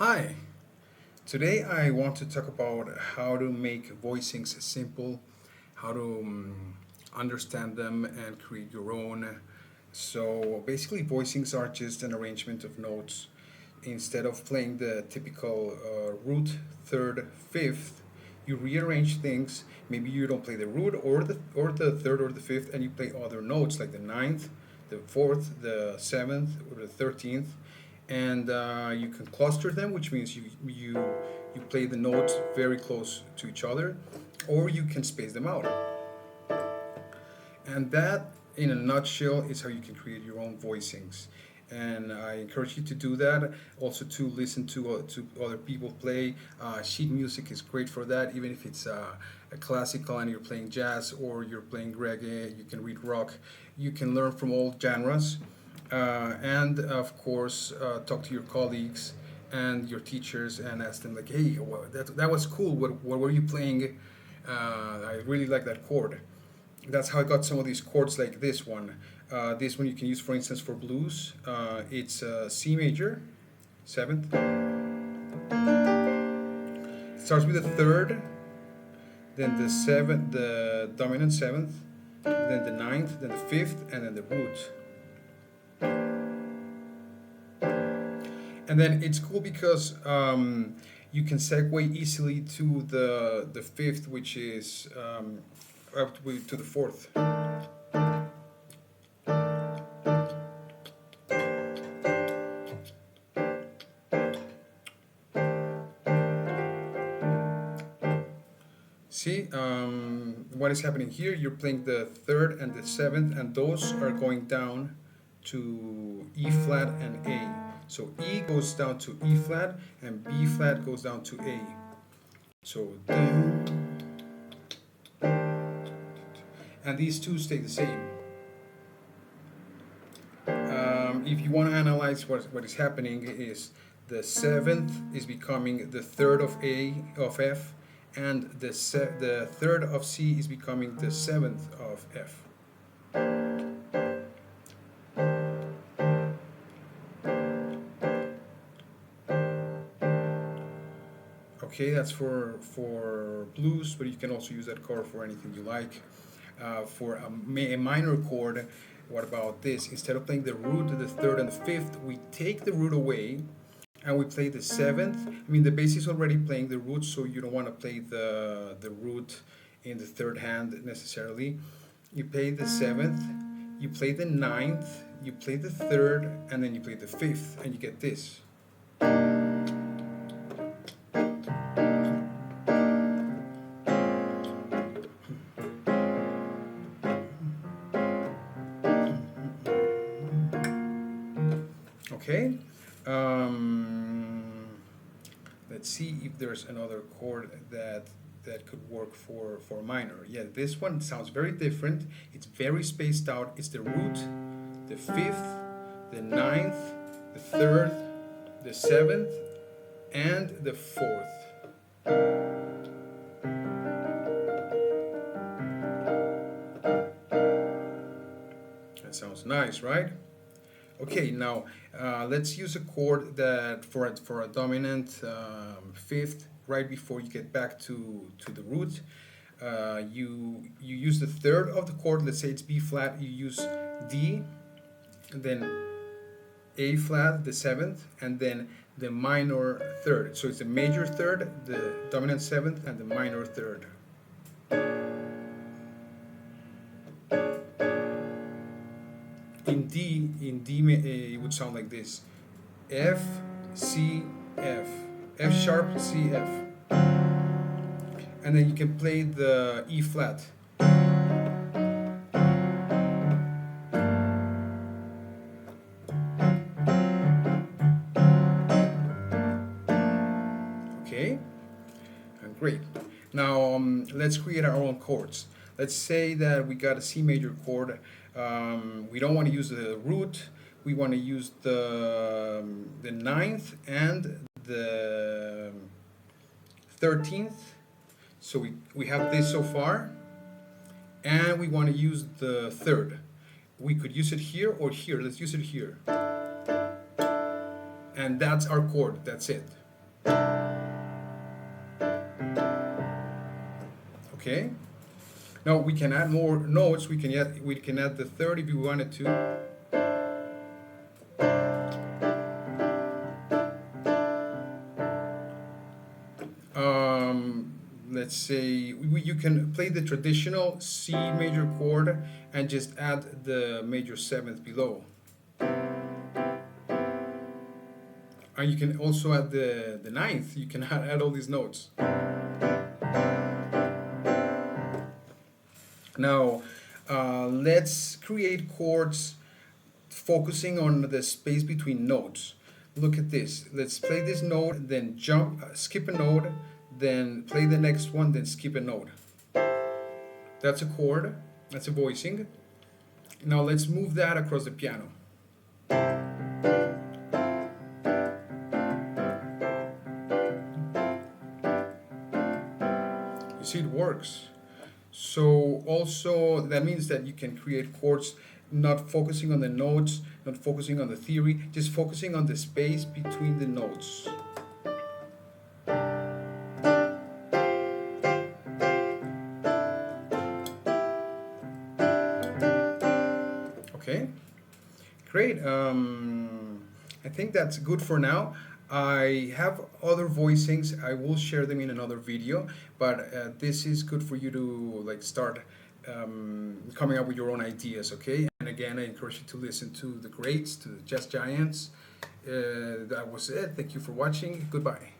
Hi, today I want to talk about how to make voicings simple, how to understand them and create your own. So basically, voicings are just an arrangement of notes. Instead of playing the typical root, third, fifth, you rearrange things. Maybe you don't play the root or the third or the fifth, and you play other notes like the ninth, the fourth, the seventh, or the 13th, and you can cluster them, which means you play the notes very close to each other, or you can space them out. And that, in a nutshell, is how you can create your own voicings. And I encourage you to do that. Also, to listen to other people play. Sheet music is great for that. Even if it's a classical and you're playing jazz or you're playing reggae, you can read rock. You can learn from all genres, and of course, talk to your colleagues and your teachers and ask them like, "Hey, well, that was cool. What were you playing? I really like that chord." That's how I got some of these chords like this one. This one you can use, for instance, for blues. It's C major, seventh. It starts with the third, then the seventh, the dominant seventh, then the ninth, then the fifth, and then the root. And then it's cool because you can segue easily to the fifth, which is up to the fourth. See, what is happening here? You're playing the third and the seventh, and those are going down to E flat and A. So E goes down to E flat, and B flat goes down to A. So, and these two stay the same. If you want to analyze what is happening, is the seventh is becoming the third of F, and the third of C is becoming the seventh of F. Okay, that's for blues, but you can also use that chord for anything you like. For a minor chord, what about this? Instead of playing the root, the third, and the fifth, we take the root away and we play the seventh. I mean, the bass is already playing the root, so you don't want to play the root in the third hand necessarily. You play the seventh, you play the ninth, you play the third, and then you play the fifth, and you get this. Okay, let's see if there's another chord that could work for minor. Yeah, this one sounds very different. It's very spaced out. It's the root, the fifth, the ninth, the third, the seventh, and the fourth. That sounds nice, right? Okay, now let's use a chord that for a dominant fifth. Right before you get back to the root, you use the third of the chord. Let's say it's B flat. You use D, and then A flat, the seventh, and then the minor third. So it's the major third, the dominant seventh, and the minor third. In D, it would sound like this: F, C, F, F sharp, C, F, and then you can play the E flat. Okay, great. Now let's create our own chords. Let's say that we got a C major chord. We don't want to use the root. We want to use the ninth and the 13th. So we have this so far, and we want to use the third. We could use it here or here. Let's use it here. And that's our chord. That's it. Okay. Now we can add more notes. We can add the third if you wanted to. Let's say you can play the traditional C major chord and just add the major seventh below. And you can also add the ninth. You can add all these notes. Now, let's create chords focusing on the space between notes. Look at this. Let's play this note, then jump, skip a note, then play the next one, then skip a note. That's a chord. That's a voicing. Now let's move that across the piano. You see, it works. So also that means that you can create chords not focusing on the notes, not focusing on the theory, just focusing on the space between the notes. Okay, great. I think that's good for now. I have other voicings. I will share them in another video, but this is good for you to like start coming up with your own ideas. Okay, and again, I encourage you to listen to the greats, to the jazz giants. That was it. Thank you for watching. Goodbye.